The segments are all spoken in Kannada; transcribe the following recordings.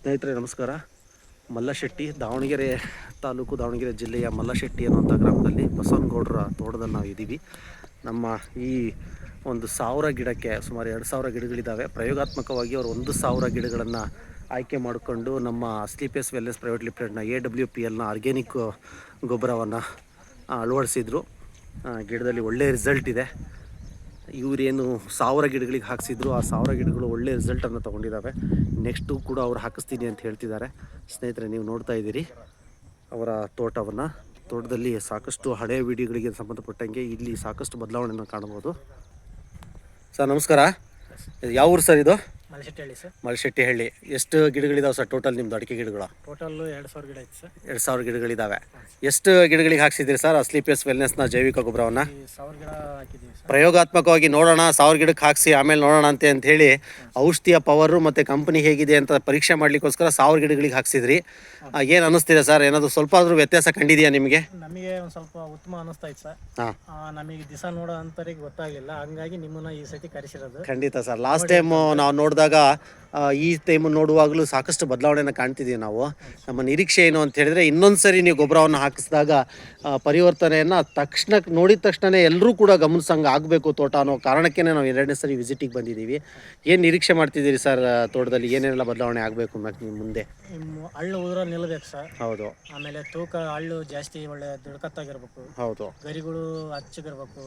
ಸ್ನೇಹಿತರೆ ನಮಸ್ಕಾರ. ಮಲ್ಲಶೆಟ್ಟಿ, ದಾವಣಗೆರೆ ತಾಲೂಕು, ದಾವಣಗೆರೆ ಜಿಲ್ಲೆಯ ಮಲ್ಲಶೆಟ್ಟಿ ಅನ್ನುವಂಥ ಗ್ರಾಮದಲ್ಲಿ ಬಸವನಗೌಡರ ತೋಟದಲ್ಲಿ ನಾವು ಇದ್ದೀವಿ. ನಮ್ಮ ಈ ಒಂದು 1000 ಗಿಡಕ್ಕೆ ಸುಮಾರು 2000 ಗಿಡಗಳಿದ್ದಾವೆ. ಪ್ರಯೋಗಾತ್ಮಕವಾಗಿ ಅವರು 1000 ಗಿಡಗಳನ್ನು ಆಯ್ಕೆ ಮಾಡಿಕೊಂಡು ನಮ್ಮ ಸ್ಲೀಪಿಯಸ್ ವೆಲ್ನೆಸ್ ಪ್ರೈವೇಟ್ ಲಿಮಿಟೆಡ್ನ AWPLನ ಆರ್ಗ್ಯಾನಿಕ್ ಗೊಬ್ಬರವನ್ನು ಅಳವಡಿಸಿದ್ರು. ಗಿಡದಲ್ಲಿ ಒಳ್ಳೆಯ ರಿಸಲ್ಟ್ ಇದೆ. ಇವರೇನು 1000 ಗಿಡಗಳಿಗೆ ಹಾಕಿಸಿದ್ರು, ಆ 1000 ಗಿಡಗಳು ಒಳ್ಳೆಯ ರಿಸಲ್ಟನ್ನು ತೊಗೊಂಡಿದ್ದಾವೆ. ನೆಕ್ಸ್ಟು ಕೂಡ ಅವ್ರು ಹಾಕಿಸ್ತೀನಿ ಅಂತ ಹೇಳ್ತಿದ್ದಾರೆ. ಸ್ನೇಹಿತರೆ, ನೀವು ನೋಡ್ತಾ ಇದ್ದೀರಿ ಅವರ ತೋಟದಲ್ಲಿ ಸಾಕಷ್ಟು ಹಳೆಯ ವಿಡಿಯೋಗಳಿಗೆ ಸಂಬಂಧಪಟ್ಟಂಗೆ ಇಲ್ಲಿ ಸಾಕಷ್ಟು ಬದಲಾವಣೆಯನ್ನು ಕಾಣಬಹುದು. ಸರ್ ನಮಸ್ಕಾರ. ಯಾವ ಊರು ಸರ್ ಇದು? ಮಲ್ಲಶೆಟ್ಟಿಹಳ್ಳಿ ಸರ್. ಮಲ್ಲಶೆಟ್ಟಿಹಳ್ಳಿ. ಎಷ್ಟು ಗಿಡಗಳಿದಾವೆ ಸರ್ ಟೋಟಲ್ ನಿಮ್ಮದು ಅಡಿಕೆ ಗಿಡಗಳು? ಟೋಟಲ್ 2000 ಗಿಡ ಐತೆ ಸರ್. 2000 ಗಿಡಗಳಿದ್ದಾವೆ. ಎಷ್ಟು ಗಿಡಗಳಿಗೆ ಹಾಕ್ಸಿದ್ರಿ ಸರ್ ಸ್ಲೀಪಿಯಸ್ ವೆಲ್ನೆಸ್ನ ಜೈವಿಕ ಗೊಬ್ಬರವನ್ನು? 1000 ಗಿಡ ಹಾಕಿದ್ದೀವಿ ಸರ್. ಪ್ರಯೋಗಾತ್ಮಕವಾಗಿ ನೋಡೋಣ, 1000 ಗಿಡಕ್ಕೆ ಹಾಕಿಸಿ ಆಮೇಲೆ ನೋಡೋಣ ಅಂತ ಹೇಳಿ ಔಷಧಿಯ ಪವರು ಮತ್ತು ಕಂಪನಿ ಹೇಗಿದೆ ಅಂತ ಪರೀಕ್ಷೆ ಮಾಡಲಿಕ್ಕೋಸ್ಕರ 1000 ಗಿಡಗಳಿಗೆ ಹಾಕ್ಸಿದ್ರಿ. ಏನು ಅನ್ನಿಸ್ತಿದೆ ಸರ್? ಏನಾದರೂ ಸ್ವಲ್ಪ ಆದರೂ ವ್ಯತ್ಯಾಸ ಕಂಡಿದೆಯಾ ನಿಮಗೆ? ನಮಗೆ ಒಂದು ಸ್ವಲ್ಪ ಉತ್ತಮ ಅನ್ನಿಸ್ತಾ ಇತ್ತು ಸರ್. ನಮಗೆ ದಿವಸ ನೋಡೋ ಅಂತರಿಗೆ ಗೊತ್ತಾಗಲಿಲ್ಲ, ಹಂಗಾಗಿ ನಿಮ್ಮನ್ನ ಈ ಸತಿ ಕರೆಸಿರೋದು. ಖಂಡಿತ ಸರ್. ಲಾಸ್ಟ್ ಟೈಮು ನಾವು ನೋಡಿದಾಗ ಈ ಟೈಮು ನೋಡುವಾಗಲೂ ಸಾಕಷ್ಟು ಬದಲಾವಣೆಯನ್ನು ಕಾಣ್ತಿದ್ದೀವಿ ನಾವು. ನಮ್ಮ ನಿರೀಕ್ಷೆ ಏನು ಅಂತ ಹೇಳಿದ್ರೆ, ಇನ್ನೊಂದು ಸರಿ ನೀವು ಗೊಬ್ಬರವನ್ನು ಹಾಕಿಸಿದಾಗ ಪರಿವರ್ತನೆಯನ್ನು ನೋಡಿದ ತಕ್ಷಣ ಎಲ್ಲರೂ ಕೂಡ ಗಮನಿಸಂಗೆ ಆಗಬೇಕು ತೋಟ ಅನ್ನೋ ಕಾರಣಕ್ಕೇ ನಾವು 2ನೇ ಸರಿ ವಿಸಿಟಿಗೆ ಬಂದಿದ್ದೀವಿ. ಏನು ನಿರೀಕ್ಷೆ ಮಾಡ್ತಿದ್ದೀರಿ ಸರ್ ತೋಟದಲ್ಲಿ? ಏನೇನೆಲ್ಲ ಬದಲಾವಣೆ ಆಗಬೇಕು ನಿಮ್ಮ ಮುಂದೆ? ಹಳ್ಳು ಉದುರ ನಿಲ್ಲಬೇಕು ಸರ್. ಹೌದು. ಆಮೇಲೆ ತೂಕ ಹಳ್ಳು ಜಾಸ್ತಿ ಒಳ್ಳೆ ದುಡ್ಕತ್ತಾಗಿರ್ಬೇಕು. ಹೌದು. ಗರಿಗಳು ಹಚ್ಚಗಿರ್ಬೇಕು,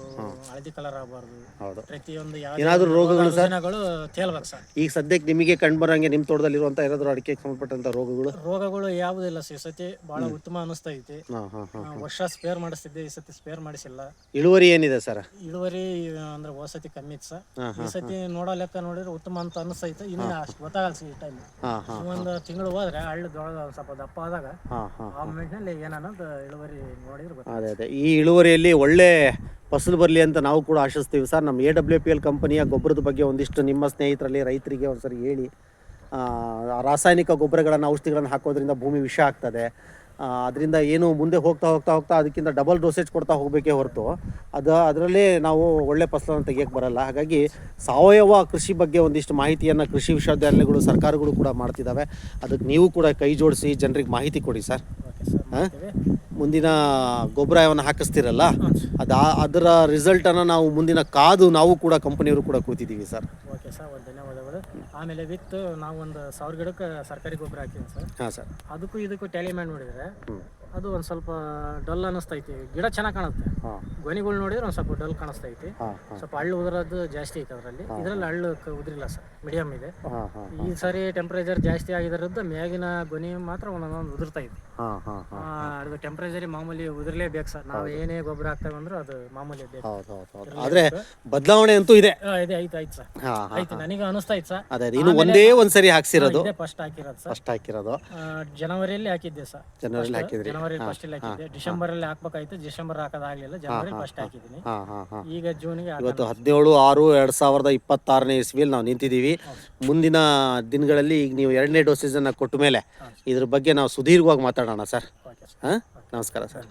ಹಳದಿ ಕಲರ್ ಆಗಬಾರ್ದು. ಹೌದು. ಪ್ರತಿಯೊಂದು ಏನಾದರೂ ರೋಗಗಳು ಸರ್ ತೇಲ್ಬೇಕು ಸರ್. ಈಗ ಸದ್ಯಕ್ಕೆ ನಿಮಗೆ ಕಂಡು ಬರೋಂಗೆ ನಿಮ್ಮ ತೋಟದಲ್ಲಿ ಇರುವಂಥ ಏನಾದರೂ ಅಡಿಕೆಗೆ ಸಂಬಂಧಪಟ್ಟಂಥ ರೋಗಗಳು ಯಾವುದಿಲ್ಲ ಸರ್. ಈ ಸತಿ ಬಹಳ ಉತ್ತಮ ಅನಿಸ್ತಾ ಐತಿ. ವರ್ಷ ಸ್ಪೇರ್ ಮಾಡಿಸ್ತಿದ್ದೆ, ಈ ಸತಿ ಸ್ಪೇರ್ ಮಾಡಿಸಿಲ್ಲ. ಇಳುವರಿ ಏನಿದೆ ಸರ್? ಇಳುವರಿ ಅಂದ್ರೆ ಹೋದ ಸತಿ ಕಮ್ಮಿ ಇತ್ತು ಸರ್. ಈ ಸತಿ ನೋಡೋ ಲೆಕ್ಕ ನೋಡಿದ್ರೆ ಉತ್ತಮ ಅಂತ ಅನಿಸ್ತೈತೆ. ಇನ್ನು ಅಷ್ಟು ಗೊತ್ತಾಗಲ್ಲ ಈ ಟೈಮ್. ಒಂದು ತಿಂಗಳು ಹೋದ್ರೆ ಹಳ್ಳು ಸ್ವಲ್ಪ ದಪ್ಪ ಆದಾಗ ಆ ಮೂಮೆಂಟ್ನಲ್ಲಿ ಏನನ್ನೋದು ಇಳುವರಿ ನೋಡಿದ್ರೆ ಅದೇ ಈ ಇಳುವರಿಯಲ್ಲಿ ಒಳ್ಳೆ ಫಸಲು ಬರಲಿ ಅಂತ ನಾವು ಕೂಡ ಆಶಿಸ್ತೀವಿ ಸರ್. ನಮ್ಮ AWPL ಕಂಪನಿಯ ಗೊಬ್ಬರದ ಬಗ್ಗೆ ಒಂದಿಷ್ಟು ನಿಮ್ಮ ಸ್ನೇಹಿತರಲ್ಲಿ ರೈತರಿಗೆ ಒಂದ್ಸರಿ ಹೇಳಿ. ರಾಸಾಯನಿಕ ಗೊಬ್ಬರಗಳನ್ನು ಔಷಧಿಗಳನ್ನು ಹಾಕೋದ್ರಿಂದ ಭೂಮಿ ವಿಷ ಆಗ್ತದೆ. ಅದರಿಂದ ಏನು ಮುಂದೆ ಹೋಗ್ತಾ ಅದಕ್ಕಿಂತ ಡಬಲ್ ಡೋಸೇಜ್ ಕೊಡ್ತಾ ಹೋಗಬೇಕೇ ಹೊರತು ಅದರಲ್ಲೇ ನಾವು ಒಳ್ಳೆ ಫಸಲನ್ನು ತೆಗಿಯೋಕ್ಕೆ ಬರಲ್ಲ. ಹಾಗಾಗಿ ಸಾವಯವ ಕೃಷಿ ಬಗ್ಗೆ ಒಂದಿಷ್ಟು ಮಾಹಿತಿಯನ್ನು ಕೃಷಿ ವಿಶ್ವವಿದ್ಯಾಲಯಗಳು, ಸರ್ಕಾರಗಳು ಕೂಡ ಮಾಡ್ತಿದ್ದಾವೆ. ಅದಕ್ಕೆ ನೀವು ಕೂಡ ಕೈ ಜೋಡಿಸಿ ಜನರಿಗೆ ಮಾಹಿತಿ ಕೊಡಿ ಸರ್. ಮುಂದಿನ ಗೊಬ್ಬರವನ್ನು ಹಾಕಿಸ್ತಿರಲ್ಲ, ಅದರ ರಿಸಲ್ಟನ್ನು ನಾವು ಮುಂದಿನ ಕಾದು ನಾವು ಕೂಡ ಕಂಪನಿಯವರು ಕೂಡ ಕೂತಿದ್ದೀವಿ ಸರ್. ಓಕೆ ಸರ್, ಧನ್ಯವಾದಗಳು. ಆಮೇಲೆ ನಾವು ಒಂದು 1000 ಗಿಡಕ್ಕೆ ಸರ್ಕಾರಿ ಗೊಬ್ಬರ ಹಾಕಿದ್ದೀನಿ ಸರ್. ಹಾಂ ಸರ್. ಅದಕ್ಕೂ ಇದಕ್ಕೂ ಟ್ಯಾಲಿ ಮಾಡಿ ನೋಡಿದರೆ ಅದು ಒಂದು ಸ್ವಲ್ಪ ಡಲ್ ಅನ್ನಿಸ್ತೈತಿ. ಗಿಡ ಚೆನ್ನಾಗಿ ಕಾಣುತ್ತೆ. ಗೊನೆಗಳು ನೋಡಿದ್ರೆ ಒಂದು ಸ್ವಲ್ಪ ಡಲ್ ಕಾಣಿಸ್ತೈತಿ. ಸ್ವಲ್ಪ ಹಳ್ಳು ಉದುರೋದು ಜಾಸ್ತಿ ಐತೆ ಅದರಲ್ಲಿ. ಇದರಲ್ಲಿ ಹಳ್ಳು ಉದುರಿಲ್ಲ ಸರ್, ಮೀಡಿಯಮ್ ಇದೆ. ಈ ಸಾರಿ ಟೆಂಪ್ರೇಚರ್ ಜಾಸ್ತಿ ಆಗಿರೋದ್ರಿಂದ ಮ್ಯಾಗಿನ ಗೊನೆ ಮಾತ್ರ ಒಂದೊಂದು ಉದುರ್ತಾ ಇದೆ. ಅದು ಟೆಂಪ್ರೇಚರ್ ಮಾಮೂಲಿ ಉದುರ್ಲೇಬೇಕು ಸರ್. ನಾವು ಏನೇ ಗೊಬ್ಬರ ಹಾಕ್ತೇವೆ ಅಂದ್ರೆ ಅದು ಮಾಮೂಲಿ ಬೇಕು. ಆದ್ರೆ ಬದಲಾವಣೆ ಅಂತೂ ಇದೆ. ಐತೆ ಸರ್, ಐತೆ. ನನಗೆ ಅನಿಸ್ತಾ ಇತ್ತು ಸರ್. ಅದೇ ಇನ್ನು ಒಂದ್ಸರಿ ಹಾಕ್ಸಿರೋದು, ಫಸ್ಟ್ ಹಾಕಿರೋದು ಸರ್. ಫಸ್ಟ್ ಹಾಕಿರೋದು ಜನವರಿಯಲ್ಲಿ ಹಾಕಿದ್ದೆ ಸರ್. ಜನವರಿಯಲ್ಲಿ ಹಾಕಿದ್ರಿ? ಜನವರಿ ಫಸ್ಟ್ ಹಾಕಿದ್ದೆ. ಡಿಸೆಂಬರ್ ಅಲ್ಲಿ ಹಾಕ್ಬೇಕಾಯ್ತು, ಡಿಸೆಂಬರ್ ಹಾಕೋದಾಗ್ಲಿಲ್ಲ. ಜನವರಿ ಫಸ್ಟ್ ಹಾಕಿದ್ದೀನಿ. ಈಗ ಜೂನ್ಗೆ. ಇವತ್ತು 17/6/2026ನೇ ಇಸ್ವಿಯಲ್ಲಿ ನಾವು ನಿಂತಿದ್ದೀವಿ. ಮುಂದಿನ ದಿನಗಳಲ್ಲಿ ಈಗ ನೀವು 2ನೇ ಡೋಸೇಜನ್ನು ಕೊಟ್ಟ ಮೇಲೆ ಇದ್ರ ಬಗ್ಗೆ ನಾವು ಸುದೀರ್ಘವಾಗಿ ಮಾತಾಡೋಣ ಸರ್. ನಮಸ್ಕಾರ ಸರ್.